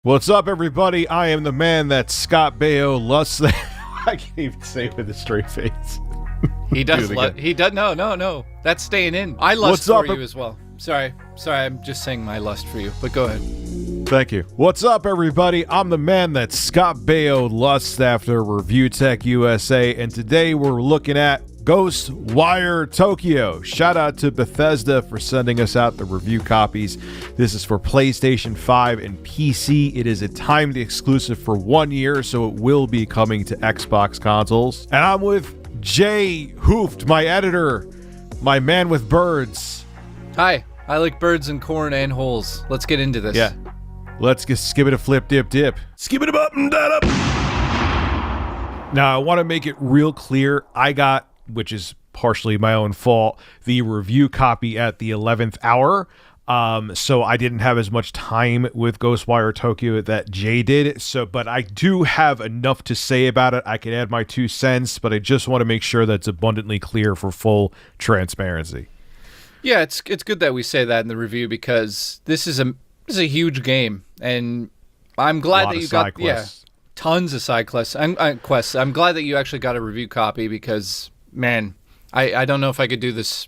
What's up, everybody? I am the man that Scott Baio lusts. I can't even say it with a straight face. He does. He does. No. That's staying in. I lust for you as well. Sorry. I'm just saying my lust for you. But go ahead. Thank you. What's up, everybody? I'm the man that Scott Baio lusts after Review Tech USA, and today we're looking at Ghostwire Tokyo. Shout out to Bethesda for sending us out the review copies. This is for PlayStation 5 and PC. It is a timed exclusive for 1 year, so it will be coming to Xbox consoles. And I'm with Jay Hooft, my editor, my man with birds. Hi, I like birds and corn and holes. Let's get into this. Yeah. Let's get skip it a flip dip dip. Skip it up and that up. Now, I want to make it real clear. I got, which is partially my own fault, the review copy at the 11th hour. So I didn't have as much time with Ghostwire Tokyo that Jay did. But I do have enough to say about it. I can add my 2 cents, but I just want to make sure that's abundantly clear for full transparency. Yeah, it's good that we say that in the review because this is a huge game, and I'm glad that you got tons of side quests. I'm glad that you actually got a review copy because, man, I don't know if I could do this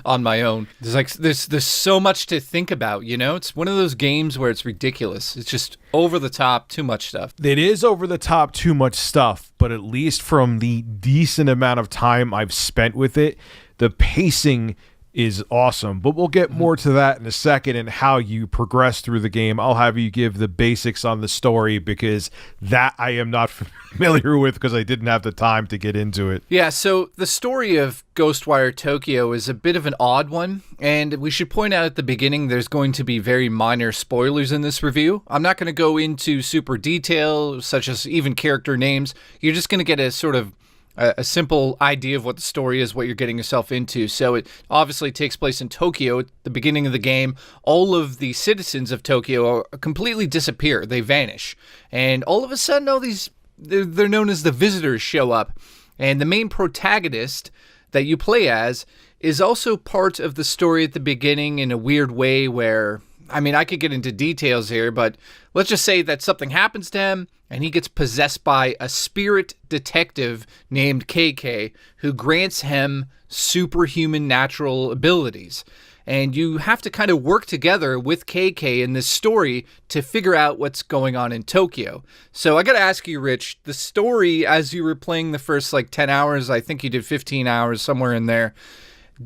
on my own. There's so much to think about, you know? It's one of those games where it's ridiculous. It's just over the top, too much stuff. It is over the top, too much stuff, but at least from the decent amount of time I've spent with it, the pacing is awesome. But we'll get more to that in a second and how you progress through the game. I'll have you give the basics on the story because that I am not familiar with because I didn't have the time to get into it. Yeah, so the story of Ghostwire Tokyo is a bit of an odd one, and we should point out at the beginning there's going to be very minor spoilers in this review. I'm not going to go into super detail, such as even character names. You're just going to get a sort of a simple idea of what the story is, what you're getting yourself into. So it obviously takes place in Tokyo at the beginning of the game. All of the citizens of Tokyo completely disappear. They vanish. And all of a sudden, they're known as the visitors show up. And the main protagonist that you play as is also part of the story at the beginning in a weird way where, I mean, I could get into details here, but let's just say that something happens to him and he gets possessed by a spirit detective named KK who grants him superhuman natural abilities. And you have to kind of work together with KK in this story to figure out what's going on in Tokyo. So I got to ask you, Rich, the story as you were playing the first 10 hours, I think you did 15 hours, somewhere in there.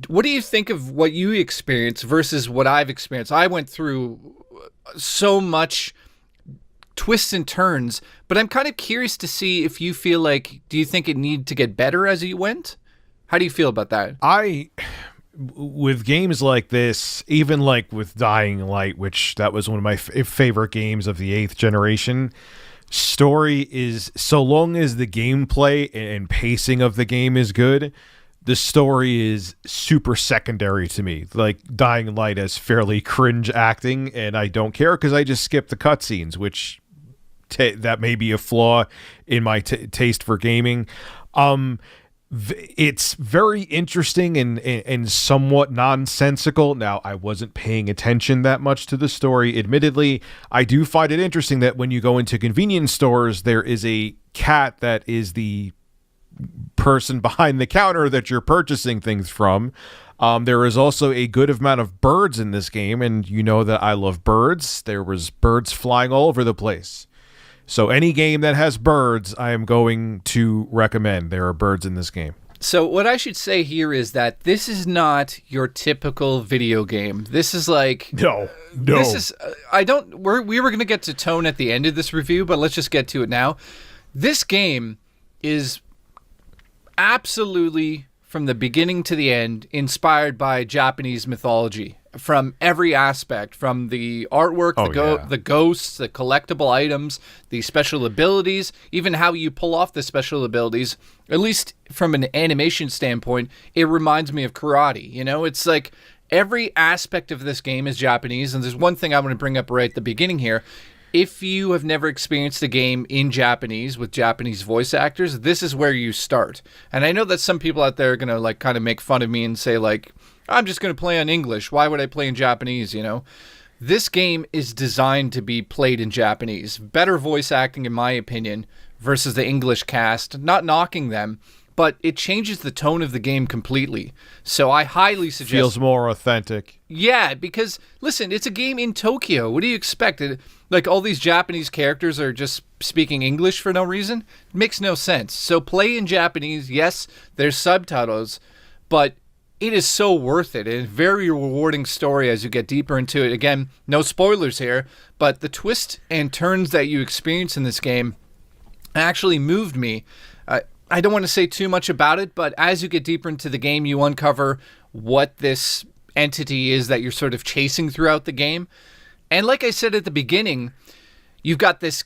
What do you think of what you experienced versus what I've experienced? I went through so much twists and turns, but I'm kind of curious to see if you feel do you think it needed to get better as you went? How do you feel about that? With games like this, even with Dying Light, which that was one of my favorite games of the 8th generation, story is, so long as the gameplay and pacing of the game is good, the story is super secondary to me. Dying Light has fairly cringe acting, and I don't care because I just skip the cutscenes, which that may be a flaw in my taste for gaming. It's very interesting and somewhat nonsensical. Now, I wasn't paying attention that much to the story. Admittedly, I do find it interesting that when you go into convenience stores, there is a cat that is the person behind the counter that you're purchasing things from. There is also a good amount of birds in this game, and you know that I love birds. There was birds flying all over the place. So any game that has birds, I am going to recommend. There are birds in this game. So what I should say here is that this is not your typical video game. This is no. This is we were going to get to tone at the end of this review, but let's just get to it now. This game is absolutely, from the beginning to the end, inspired by Japanese mythology from every aspect, from the artwork, the ghosts, the collectible items, the special abilities, even how you pull off the special abilities. At least from an animation standpoint, it reminds me of karate. You know, it's every aspect of this game is Japanese. And there's one thing I want to bring up right at the beginning here. If you have never experienced a game in Japanese with Japanese voice actors, this is where you start. And I know that some people out there are going to kind of make fun of me and say I'm just going to play in English. Why would I play in Japanese, you know? This game is designed to be played in Japanese. Better voice acting, in my opinion, versus the English cast. Not knocking them, but it changes the tone of the game completely. So I highly suggest... Feels more authentic. Yeah, because, listen, it's a game in Tokyo. What do you expect? Like, all these Japanese characters are just speaking English for no reason? It makes no sense. So play in Japanese. Yes, there's subtitles, but it is so worth it. And a very rewarding story as you get deeper into it. Again, no spoilers here, but the twists and turns that you experience in this game actually moved me. I don't want to say too much about it, but as you get deeper into the game, you uncover what this entity is that you're sort of chasing throughout the game. And like I said at the beginning, you've got this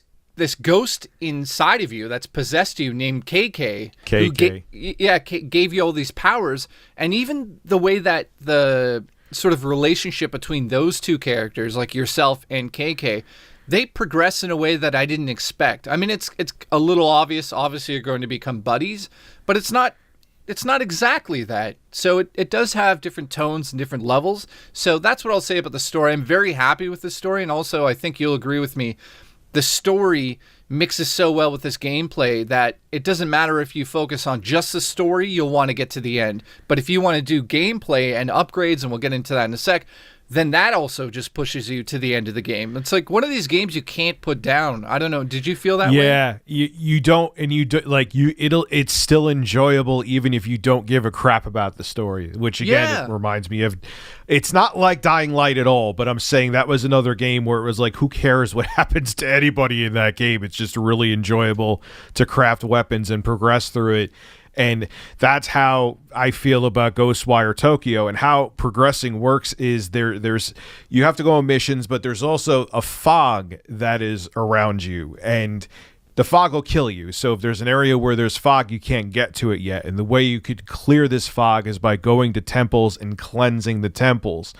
ghost inside of you that's possessed you named KK. Who gave you all these powers. And even the way that the sort of relationship between those two characters, like yourself and KK, they progress in a way that I didn't expect. I mean, it's a little obvious. Obviously, you're going to become buddies, but it's not exactly that. So it does have different tones and different levels. So that's what I'll say about the story. I'm very happy with the story, and also I think you'll agree with me. The story mixes so well with this gameplay that it doesn't matter if you focus on just the story, you'll want to get to the end. But if you want to do gameplay and upgrades, and we'll get into that in a sec, then that also just pushes you to the end of the game. It's like one of these games you can't put down. I don't know. Did you feel that way? Yeah, you don't, and you do, like it's still enjoyable even if you don't give a crap about the story. Which again, it reminds me of. It's not like Dying Light at all, but I'm saying that was another game where it was like, who cares what happens to anybody in that game? It's just really enjoyable to craft weapons and progress through it. And that's how I feel about Ghostwire Tokyo. And how progressing works is there's you have to go on missions, but there's also a fog that is around you, and the fog will kill you. So if there's an area where there's fog, you can't get to it yet. And the way you could clear this fog is by going to temples and cleansing the temples.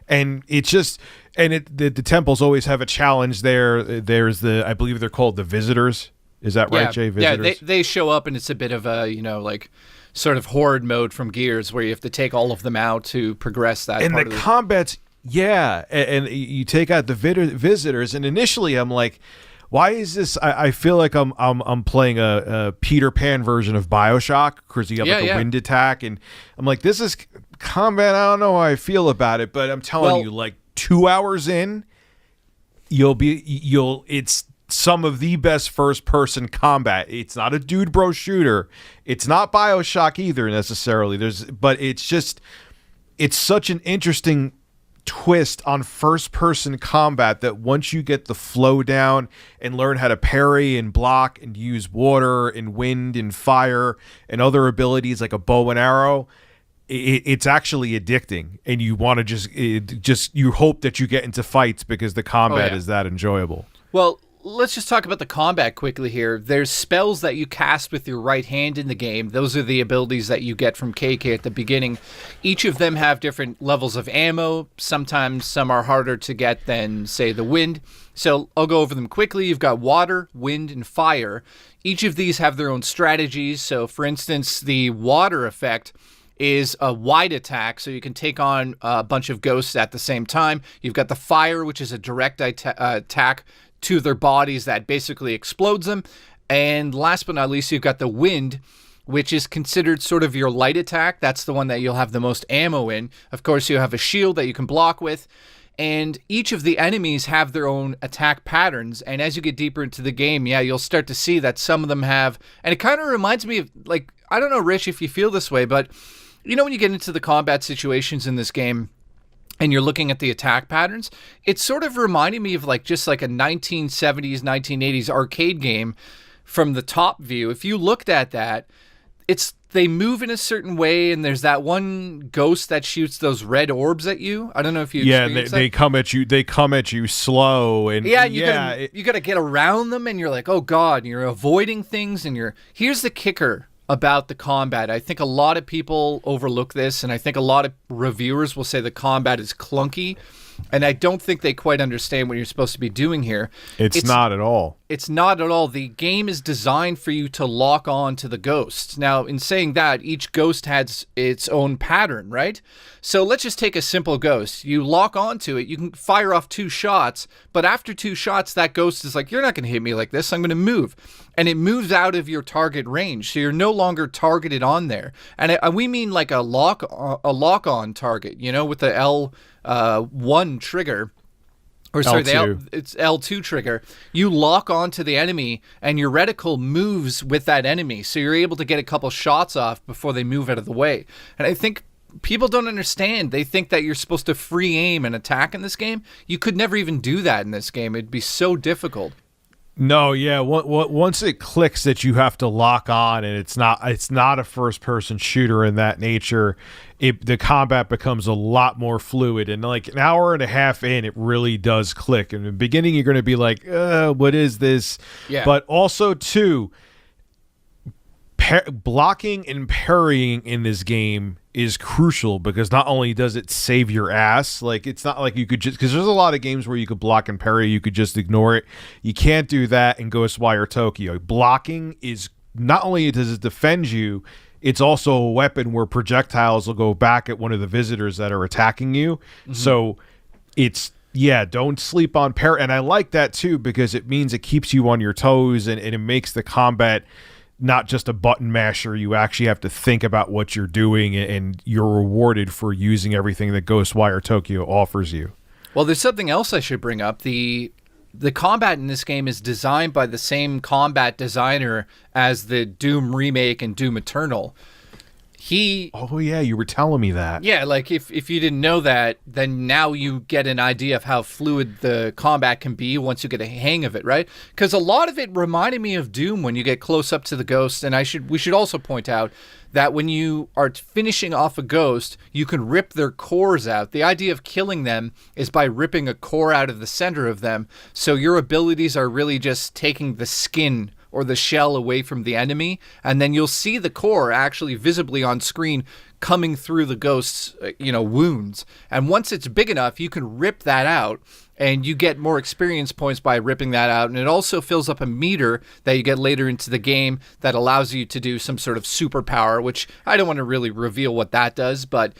And it's just, and the temples always have a challenge there. There's I believe they're called the visitors. Is that right, Jay? Visitors? Yeah, they show up, and it's a bit of a, like sort of horde mode from Gears where you have to take all of them out to progress that. And the combat's, and you take out the visitors, and initially I'm like, why is this? I feel like I'm playing a Peter Pan version of BioShock, because you have a wind attack, and I'm like, this is combat. I don't know how I feel about it, but I'm telling you, like 2 hours in, it's some of the best first-person combat. It's not a dude bro shooter. It's not BioShock either necessarily. But it's such an interesting twist on first-person combat that once you get the flow down and learn how to parry and block and use water and wind and fire and other abilities like a bow and arrow, it's actually addicting, and you want to you hope that you get into fights because the combat is that enjoyable. Well, let's just talk about the combat quickly here. There's spells that you cast with your right hand in the game. Those are the abilities that you get from KK at the beginning. Each of them have different levels of ammo. Sometimes some are harder to get than, say, the wind. So I'll go over them quickly. You've got water, wind, and fire. Each of these have their own strategies. So, for instance, the water effect is a wide attack, so you can take on a bunch of ghosts at the same time. You've got the fire, which is a direct attack to their bodies that basically explodes them. And last but not least, you've got the wind, which is considered sort of your light attack. That's the one that you'll have the most ammo in. Of course, you have a shield that you can block with. And each of the enemies have their own attack patterns. And as you get deeper into the game, you'll start to see that some of them have... And it kind of reminds me of, like, I don't know, Rich, if you feel this way, but when you get into the combat situations in this game, and you're looking at the attack patterns, it's sort of reminding me of just like a 1970s, 1980s arcade game from the top view. If you looked at that, they move in a certain way, and there's that one ghost that shoots those red orbs at you. I don't know if you experienced that. They come at you. They come at you slow, and you got to get around them, and you're like, oh god, and you're avoiding things, and here's the kicker about the combat. I think a lot of people overlook this, and I think a lot of reviewers will say the combat is clunky, and I don't think they quite understand what you're supposed to be doing here. It's not at all. It's not at all. The game is designed for you to lock on to the ghosts. Now, in saying that, each ghost has its own pattern, right? So let's just take a simple ghost. You lock onto it, you can fire off 2 shots, but after 2 shots, that ghost is like, you're not going to hit me like this, I'm going to move. And it moves out of your target range, so you're no longer targeted on there. And we mean like a lock-on target, with the L1 trigger. Or sorry, it's L2 trigger. You lock onto the enemy, and your reticle moves with that enemy, so you're able to get a couple shots off before they move out of the way. And I think people don't understand. They think that you're supposed to free aim and attack in this game. You could never even do that in this game. It'd be so difficult. No, yeah. Once it clicks that you have to lock on, and it's not a first-person shooter in that nature, the combat becomes a lot more fluid. And like an hour and a half in, it really does click. In the beginning, you're going to be like, "What is this?" Yeah. But also, too, blocking and parrying in this game is crucial, because not only does it save your ass, like it's not like you could just, because there's a lot of games where you could block and parry, you could just ignore it. You can't do that in Ghostwire Tokyo. Blocking is, not only does it defend you, it's also a weapon where projectiles will go back at one of the visitors that are attacking you. Mm-hmm. So it's, don't sleep on parry. And I like that too, because it means it keeps you on your toes, and it makes the combat not just a button masher. You actually have to think about what you're doing, and you're rewarded for using everything that Ghostwire Tokyo offers you. Well, there's something else I should bring up. The combat in this game is designed by the same combat designer as the Doom remake and Doom Eternal. Oh yeah, you were telling me that. Yeah, like if you didn't know that, then now you get an idea of how fluid the combat can be once you get a hang of it, right? Because a lot of it reminded me of Doom when you get close up to the ghosts. And we should also point out that when you are finishing off a ghost, you can rip their cores out. The idea of killing them is by ripping a core out of the center of them. So your abilities are really just taking the skin or the shell away from the enemy, and then you'll see the core actually visibly on screen coming through the ghost's wounds. And once it's big enough, you can rip that out, and you get more experience points by ripping that out. And it also fills up a meter that you get later into the game that allows you to do some sort of superpower, which I don't want to really reveal what that does, but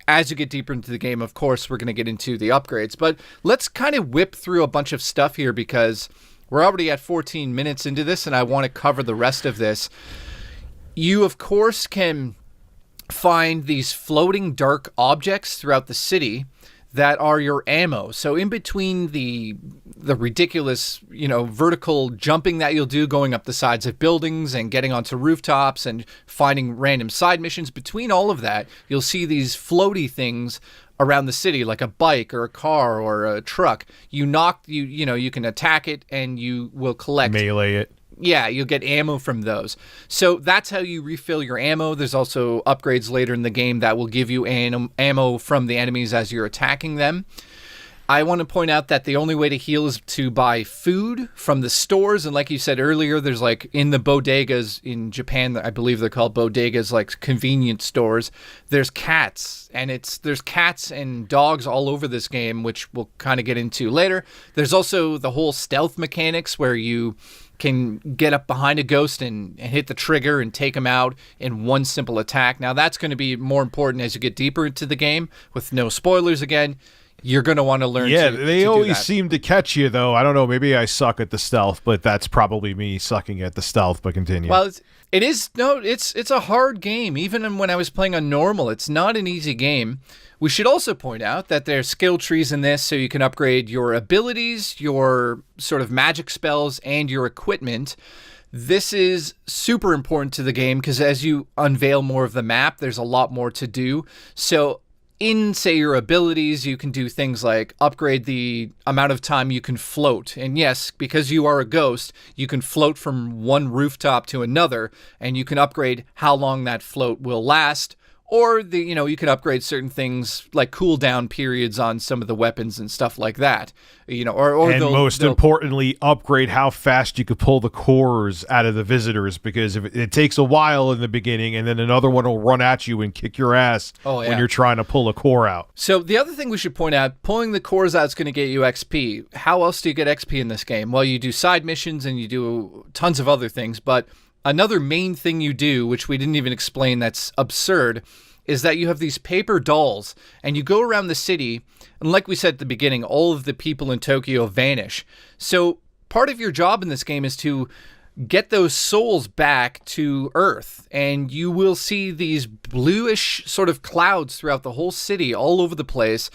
as you get deeper into the game, of course, we're going to get into the upgrades. But let's kind of whip through a bunch of stuff here, because we're already at 14 minutes into this, and I want to cover the rest of this. You, of course, can find these floating dark objects throughout the city that are your ammo. So in between the ridiculous, vertical jumping that you'll do going up the sides of buildings and getting onto rooftops and finding random side missions, between all of that, you'll see these floaty things around the city, like a bike or a car or a truck. You can attack it and you will collect. Melee it. Yeah, you'll get ammo from those. So that's how you refill your ammo. There's also upgrades later in the game that will give you ammo from the enemies as you're attacking them. I want to point out that the only way to heal is to buy food from the stores. And like you said earlier, there's like in the bodegas in Japan, I believe they're called bodegas, like convenience stores. There's cats, and there's cats and dogs all over this game, which we'll kind of get into later. There's also the whole stealth mechanics where you can get up behind a ghost and hit the trigger and take him out in one simple attack. Now that's going to be more important as you get deeper into the game. With no spoilers again, you're going to want to learn. Yeah, they always seem to catch you, though. I don't know. Maybe I suck at the stealth, but that's probably me sucking at the stealth. But continue. Well, it's a hard game. Even when I was playing on normal, it's not an easy game. We should also point out that there's skill trees in this, so you can upgrade your abilities, your sort of magic spells, and your equipment. This is super important to the game because as you unveil more of the map, there's a lot more to do. So in, say, your abilities, you can do things like upgrade the amount of time you can float. And yes, because you are a ghost, you can float from one rooftop to another, and you can upgrade how long that float will last, or you can upgrade certain things like cooldown periods on some of the weapons and stuff like that. Or and most importantly, upgrade how fast you could pull the cores out of the visitors, because if it takes a while in the beginning, and then another one will run at you and kick your ass when you're trying to pull a core out. So the other thing we should point out, pulling the cores out is going to get you XP. How else do you get XP in this game? Well, you do side missions and you do tons of other things, but another main thing you do, which we didn't even explain, that's absurd, is that you have these paper dolls, and you go around the city, and like we said at the beginning, all of the people in Tokyo vanish. So part of your job in this game is to get those souls back to Earth, and you will see these bluish sort of clouds throughout the whole city, all over the place.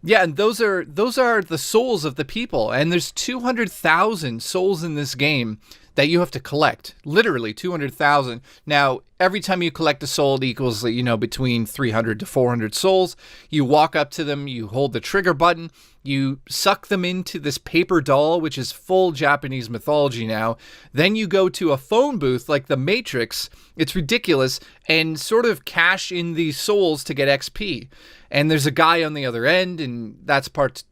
Yeah, and those are the souls of the people, and there's 200,000 souls in this game that you have to collect. Literally 200,000. Now, every time you collect a soul, it equals, between 300 to 400 souls. You walk up to them, you hold the trigger button, you suck them into this paper doll, which is full Japanese mythology now. Then you go to a phone booth like the Matrix, it's ridiculous, and sort of cash in these souls to get XP. And there's a guy on the other end, and that's part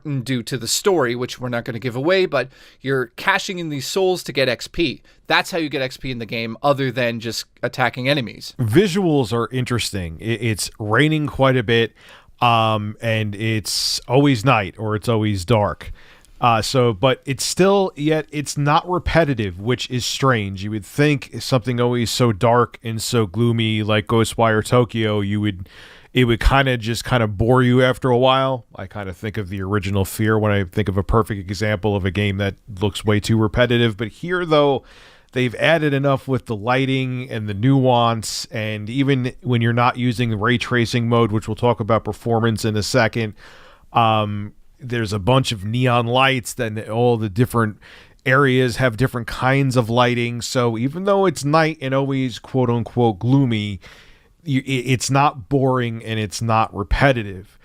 and due to the story, which we're not going to give away, but you're cashing in these souls to get XP. That's how you get XP in the game, other than just attacking enemies. Visuals are interesting. It's raining quite a bit, and it's always night, or it's always dark. But it's still, yet it's not repetitive, which is strange. You would think something always so dark and so gloomy like Ghostwire Tokyo, it would kind of bore you after a while. I kind of think of the original Fear when I think of a perfect example of a game that looks way too repetitive. But here, though, they've added enough with the lighting and the nuance, and even when you're not using the ray tracing mode, which we'll talk about performance in a second, there's a bunch of neon lights, then all the different areas have different kinds of lighting. So even though it's night and always quote unquote gloomy, it's not boring and it's not repetitive.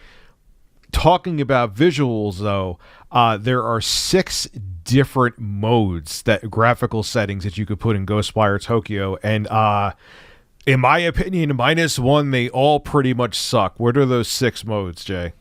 Talking about visuals, though, there are 6 different modes, graphical settings that you could put in Ghostwire Tokyo, and in my opinion, -1, they all pretty much suck. What are those 6 modes, Jay?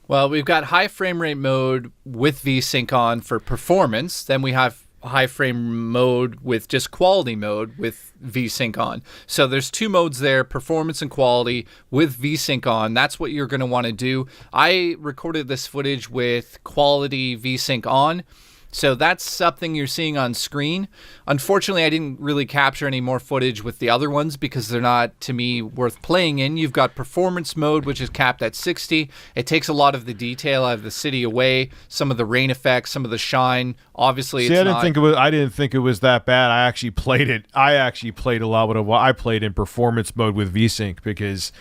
Well, we've got high frame rate mode with VSync on for performance. Then we have high frame mode with just quality mode with VSync on. So there's 2 modes there, performance and quality with VSync on. That's what you're going to want to do. I recorded this footage with quality VSync on. So that's something you're seeing on screen. Unfortunately, I didn't really capture any more footage with the other ones because they're not, to me, worth playing in. You've got performance mode, which is capped at 60. It takes a lot of the detail out of the city away, some of the rain effects, some of the shine. Obviously, I didn't think it was that bad. I actually played it. I actually played a lot of what I played in performance mode with VSync, because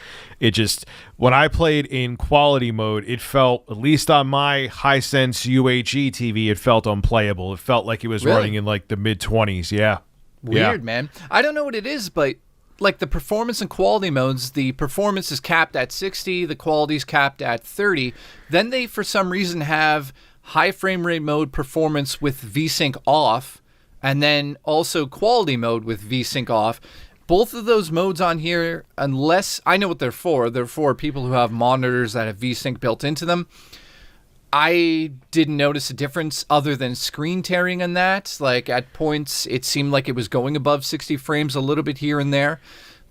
when I played in quality mode, it felt, at least on my Hisense UHE TV, it felt unplayable. It felt like it was running in like the mid-20s. Yeah. Weird, man. I don't know what it is, but like the performance and quality modes, the performance is capped at 60, the quality is capped at 30. Then they, for some reason, have high frame rate mode performance with VSync off, and then also quality mode with VSync off. Both of those modes on here, unless I know what they're for people who have monitors that have VSync built into them. I didn't notice a difference other than screen tearing in that. Like at points, it seemed like it was going above 60 frames a little bit here and there.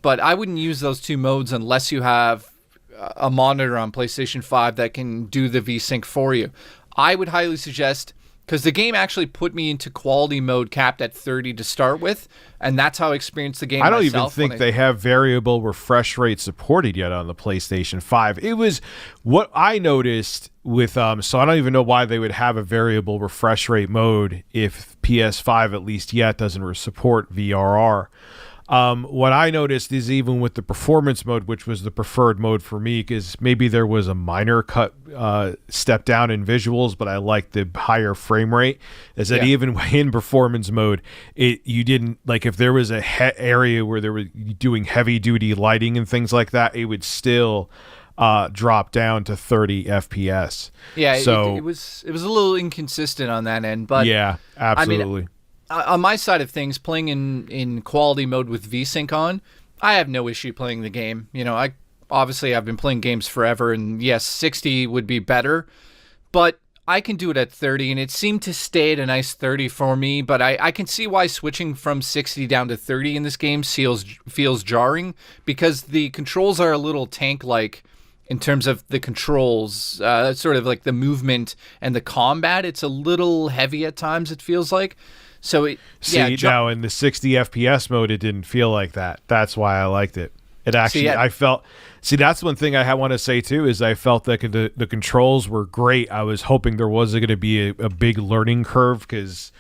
But I wouldn't use those 2 modes unless you have a monitor on PlayStation 5 that can do the VSync for you. I would highly suggest, because the game actually put me into quality mode capped at 30 to start with, and that's how I experienced the game I don't myself. even think they have variable refresh rate supported yet on the PlayStation 5. It was what I noticed with, so I don't even know why they would have a variable refresh rate mode if PS5 at least yet doesn't support VRR. What I noticed is even with the performance mode, which was the preferred mode for me, because maybe there was a minor step down in visuals, but I liked the higher frame rate, is that even in performance mode, you didn't, like if there was a area where they were doing heavy duty lighting and things like that, it would still drop down to 30 FPS. Yeah, so it was a little inconsistent on that end, but yeah, absolutely. I mean, on my side of things, playing in quality mode with VSync on, I have no issue playing the game. I've been playing games forever, and yes, 60 would be better, but I can do it at 30, and it seemed to stay at a nice 30 for me, but I can see why switching from 60 down to 30 in this game feels jarring, because the controls are a little tank-like in terms of the controls, sort of like the movement and the combat. It's a little heavy at times, it feels like. So now in the 60 FPS mode, it didn't feel like that. That's why I liked it. It actually, that's one thing I want to say too, is I felt that the controls were great. I was hoping there wasn't going to be a big learning curve because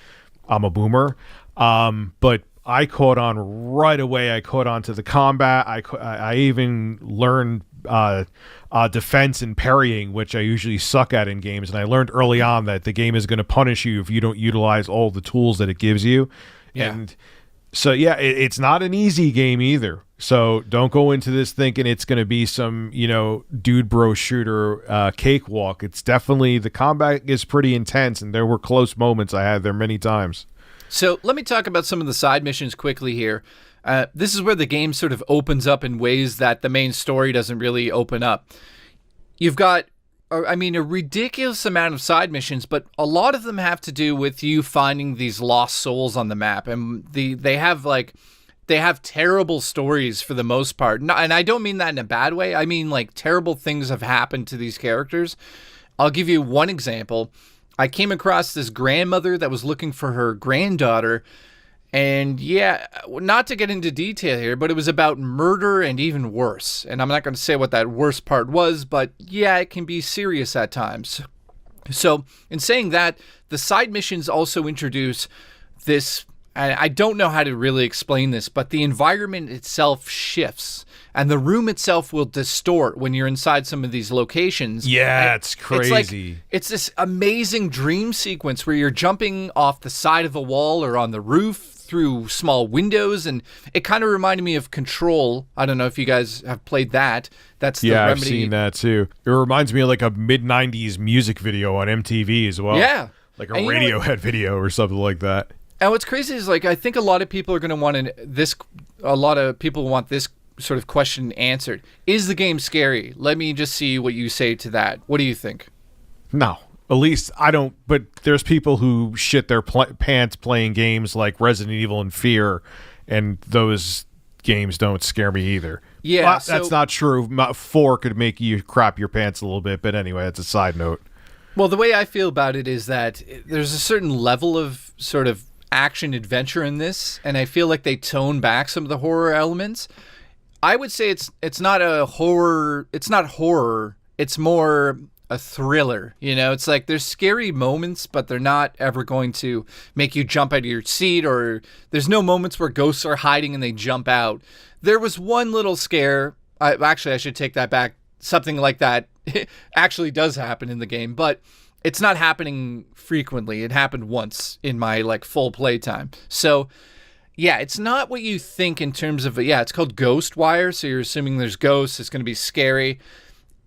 I'm a boomer. But I caught on right away. I caught on to the combat. I even learned defense and parrying, which I usually suck at in games. And I learned early on that the game is going to punish you if you don't utilize all the tools that it gives you. Yeah. And so, it's not an easy game either. So don't go into this thinking it's going to be some, dude bro shooter cakewalk. It's definitely, the combat is pretty intense, and there were close moments I had there many times. So let me talk about some of the side missions quickly here. This is where the game sort of opens up in ways that the main story doesn't really open up. You've got, a ridiculous amount of side missions, but a lot of them have to do with you finding these lost souls on the map. And they have terrible stories for the most part. And I don't mean that in a bad way. I mean, like, terrible things have happened to these characters. I'll give you one example. I came across this grandmother that was looking for her granddaughter. And not to get into detail here, but it was about murder and even worse. And I'm not going to say what that worst part was, but it can be serious at times. So in saying that, the side missions also introduce this, I don't know how to really explain this, but the environment itself shifts. And the room itself will distort when you're inside some of these locations. Yeah, it's crazy. It's this amazing dream sequence where you're jumping off the side of a wall or on the roof through small windows, and it kind of reminded me of Control. I don't know if you guys have played that. That's the Remedy. I've seen that too. It reminds me of like a mid-90s music video on MTV as well. Yeah. Like a Radiohead video or something like that. And what's crazy is, like, I think a lot of people are going to want a lot of people want this sort of question answered. Is the game scary? Let me just see what you say to that. What do you think? No. At least I don't, but there's people who shit their pants playing games like Resident Evil and Fear, and those games don't scare me either. Yeah, well, that's not true. 4 could make you crap your pants a little bit, but anyway, that's a side note. Well, the way I feel about it is that there's a certain level of sort of action adventure in this, and I feel like they tone back some of the horror elements. I would say it's not a horror. It's not horror. It's more a thriller. It's like there's scary moments, but they're not ever going to make you jump out of your seat, or there's no moments where ghosts are hiding and they jump out. There was one little scare. I should take that back. Something like that actually does happen in the game, but it's not happening frequently. It happened once in my full playtime. So it's not what you think in terms of it's called Ghostwire, so you're assuming there's ghosts, it's going to be scary.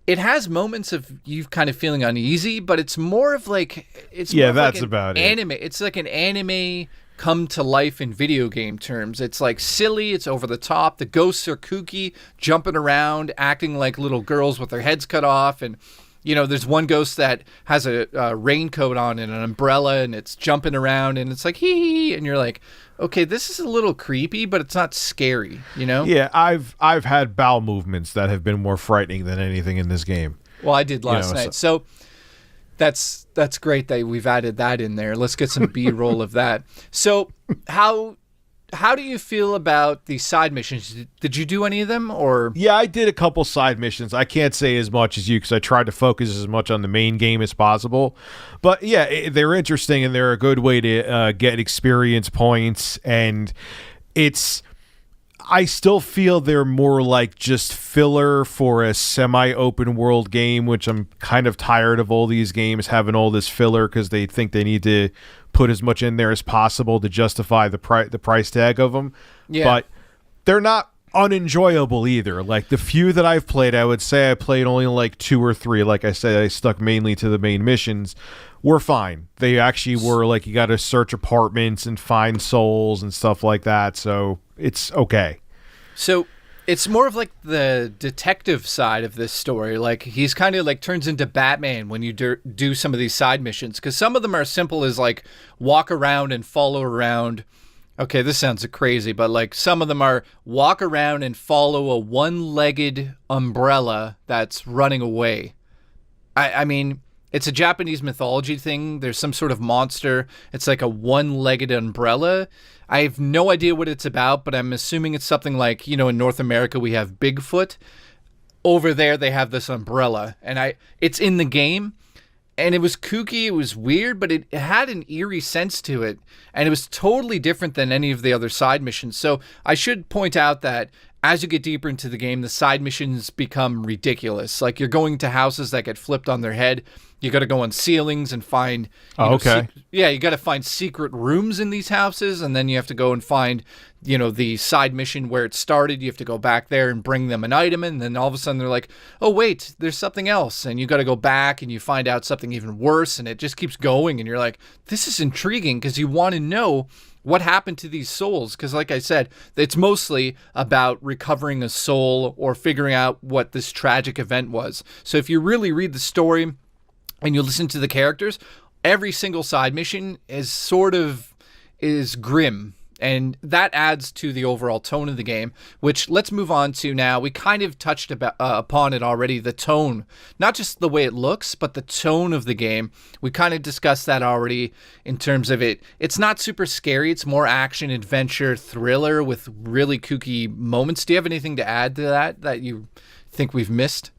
It has moments of you kind of feeling uneasy, but it's more of about anime. It's like an anime come to life in video game terms. It's like silly, it's over the top. The ghosts are kooky, jumping around, acting like little girls with their heads cut off, and there's one ghost that has a raincoat on and an umbrella, and it's jumping around, and it's like hee, and you're like, okay, this is a little creepy, but it's not scary, Yeah, I've had bowel movements that have been more frightening than anything in this game. Well, I did last night, so that's great that we've added that in there. Let's get some B-roll of that. So how do you feel about the side missions? Did you do any of them, or? Yeah, I did a couple side missions. I can't say as much as you because I tried to focus as much on the main game as possible. But they're interesting, and they're a good way to get experience points. And I still feel they're more like just filler for a semi-open world game, which I'm kind of tired of all these games having all this filler because they think they need to put as much in there as possible to justify the price tag of them. Yeah. But they're not unenjoyable either. Like the few that I've played, I would say I played only like 2 or 3. Like I said, I stuck mainly to the main missions. Were fine. They actually were like you got to search apartments and find souls and stuff like that. So it's okay. So It's more of like the detective side of this story. Like he's kind of like turns into Batman when you do some of these side missions, because some of them are simple as like walk around and follow around. Okay, this sounds crazy, but like some of them are walk around and follow a one-legged umbrella that's running away. I mean, it's a Japanese mythology thing. There's some sort of monster. It's like a one-legged umbrella. I have no idea what it's about, but I'm assuming it's something like, you know, in North America we have Bigfoot. Over there they have this umbrella, and it's in the game. And it was kooky, it was weird, but it had an eerie sense to it. And it was totally different than any of the other side missions. So I should point out that as you get deeper into the game, the side missions become ridiculous. Like you're going to houses that get flipped on their head. You got to go on ceilings and find... okay. You got to find secret rooms in these houses. And then you have to go and find, you know, the side mission where it started. You have to go back there and bring them an item. And then all of a sudden they're like, oh, wait, there's something else. And you got to go back and you find out something even worse. And it just keeps going. And you're like, this is intriguing because you want to know what happened to these souls. Because like I said, it's mostly about recovering a soul or figuring out what this tragic event was. So if you really read the story and you listen to the characters, every single side mission is grim, and that adds to the overall tone of the game, which let's move on to now. We kind of touched upon it already, the tone, not just the way it looks, but the tone of the game. We kind of discussed that already in terms of it. It's not super scary. It's more action, adventure, thriller with really kooky moments. Do you have anything to add to that you think we've missed?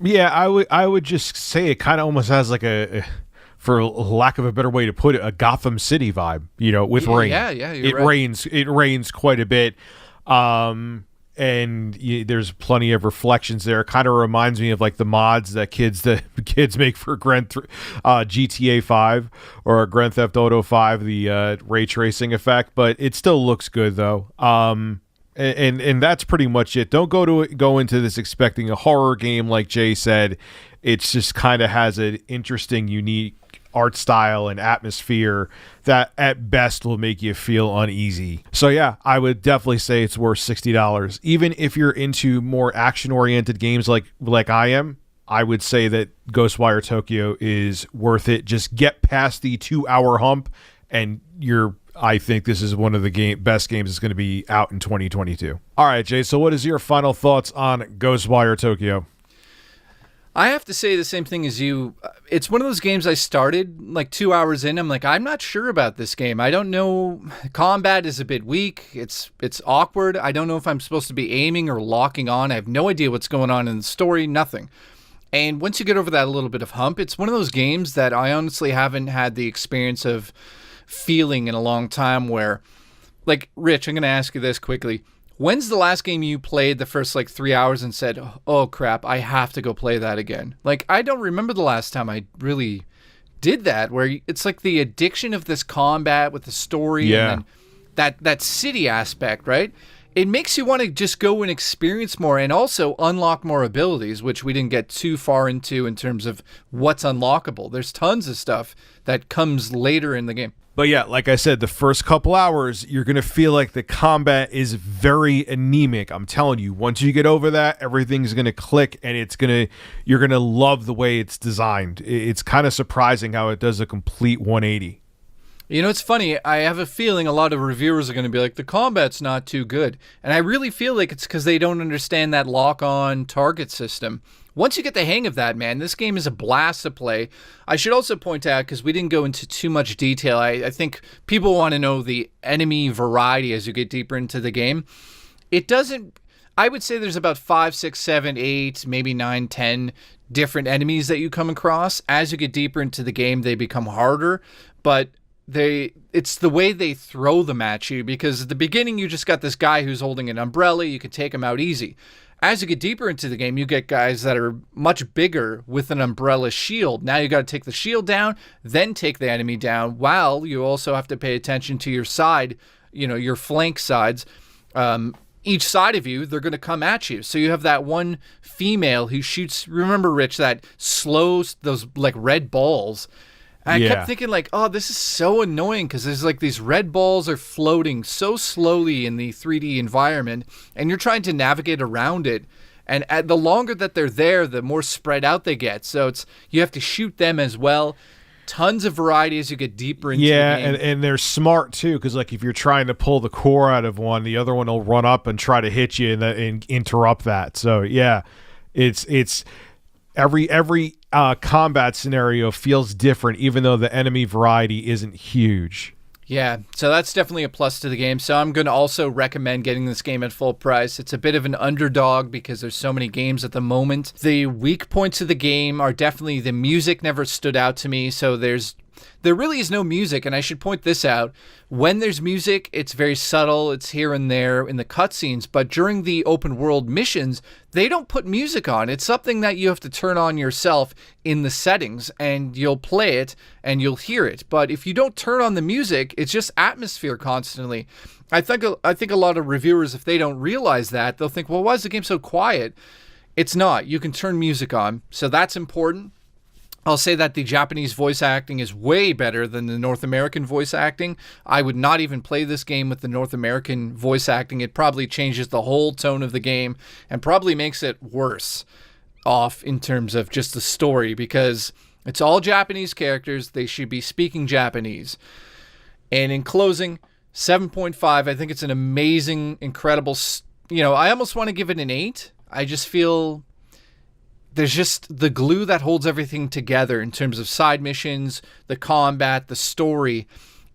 Yeah, I would just say it kind of almost has like a, for lack of a better way to put it, a Gotham City vibe, you know, with rain. Yeah, you're right. It rains quite a bit. And there's plenty of reflections there. It kind of reminds me of like the mods that kids make for GTA 5 or Grand Theft Auto 5, the ray tracing effect, but it still looks good though. And that's pretty much it. Don't go into this expecting a horror game like Jay said. It's just kind of has an interesting, unique art style and atmosphere that at best will make you feel uneasy. So yeah, I would definitely say it's worth $60. Even if you're into more action-oriented games like I am, I would say that Ghostwire Tokyo is worth it. Just get past the 2-hour hump and I think this is one of the best games that's going to be out in 2022. All right, Jay, so what is your final thoughts on Ghostwire Tokyo? I have to say the same thing as you. It's one of those games I started like 2 hours in. I'm like, I'm not sure about this game. I don't know. Combat is a bit weak. It's awkward. I don't know if I'm supposed to be aiming or locking on. I have no idea what's going on in the story. Nothing. And once you get over that little bit of hump, it's one of those games that I honestly haven't had the experience of feeling in a long time where, like, Rich, I'm going to ask you this quickly. When's the last game you played the first like 3 hours and said, oh crap, I have to go play that again? Like, I don't remember the last time I really did that, where it's like the addiction of this combat with the story and then that city aspect, right? It makes you want to just go and experience more and also unlock more abilities, which we didn't get too far into in terms of what's unlockable. There's tons of stuff that comes later in the game. But yeah, like I said, the first couple hours, you're going to feel like the combat is very anemic. I'm telling you, once you get over that, everything's going to click and you're going to love the way it's designed. It's kind of surprising how it does a complete 180. You know, it's funny. I have a feeling a lot of reviewers are going to be like, the combat's not too good. And I really feel like it's because they don't understand that lock-on target system. Once you get the hang of that, man, this game is a blast to play. I should also point out, because we didn't go into too much detail, I think people want to know the enemy variety as you get deeper into the game. It doesn't... I would say there's about 5, 6, 7, 8, maybe 9, 10 different enemies that you come across. As you get deeper into the game, they become harder, but it's the way they throw them at you, because at the beginning you just got this guy who's holding an umbrella. You can take him out easy. As you get deeper into the game, you get guys that are much bigger with an umbrella shield. Now you got to take the shield down, then take the enemy down, while you also have to pay attention to your side, you know, your flank sides. Each side of you, they're going to come at you. So you have that one female who shoots, remember, Rich, that slows those like red balls. And I Yeah. kept thinking like, oh, this is so annoying because there's like these red balls are floating so slowly in the 3D environment, and you're trying to navigate around it. And the longer that they're there, the more spread out they get. So you have to shoot them as well. Tons of variety as you get deeper into the game. And they're smart too, because like if you're trying to pull the core out of one, the other one will run up and try to hit you and interrupt that. So yeah, it's every combat scenario feels different, even though the enemy variety isn't huge. Yeah, so that's definitely a plus to the game. So I'm going to also recommend getting this game at full price. It's a bit of an underdog because there's so many games at the moment. The weak points of the game are definitely the music never stood out to me. So there really is no music, and I should point this out. When there's music, it's very subtle. It's here and there in the cutscenes, but during the open world missions, they don't put music on. It's something that you have to turn on yourself in the settings, and you'll play it and you'll hear it. But if you don't turn on the music, it's just atmosphere constantly. I think a lot of reviewers, if they don't realize that, they'll think, well, why is the game so quiet? It's not. You can turn music on, so that's important. I'll say that the Japanese voice acting is way better than the North American voice acting. I would not even play this game with the North American voice acting. It probably changes the whole tone of the game and probably makes it worse off in terms of just the story, because it's all Japanese characters. They should be speaking Japanese. And in closing, 7.5, I think it's an amazing, incredible, I almost want to give it an 8. I just feel there's just the glue that holds everything together in terms of side missions, the combat, the story.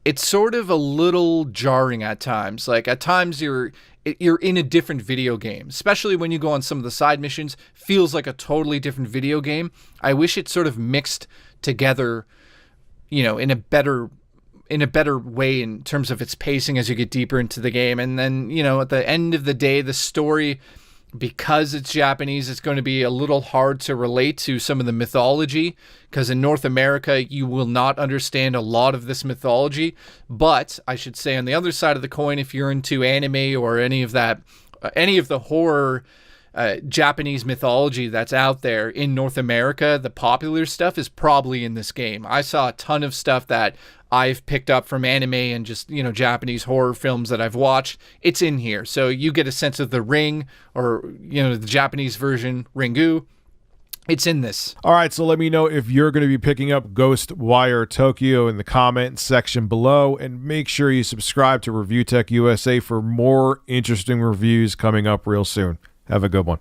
It's sort of a little jarring at times. Like at times you're in a different video game, especially when you go on some of the side missions. Feels like a totally different video game. I wish it sort of mixed together, in a better way in terms of its pacing as you get deeper into the game. And then, at the end of the day, the story, because it's Japanese, it's going to be a little hard to relate to some of the mythology, because in North America, you will not understand a lot of this mythology. But I should say on the other side of the coin, if you're into anime or any of the horror Japanese mythology that's out there in North America, the popular stuff is probably in this game. I saw a ton of stuff that I've picked up from anime and just, Japanese horror films that I've watched. It's in here. So you get a sense of the Ring, or, the Japanese version, Ringu. It's in this. All right, so let me know if you're going to be picking up Ghostwire Tokyo in the comment section below, and make sure you subscribe to Review Tech USA for more interesting reviews coming up real soon. Have a good one.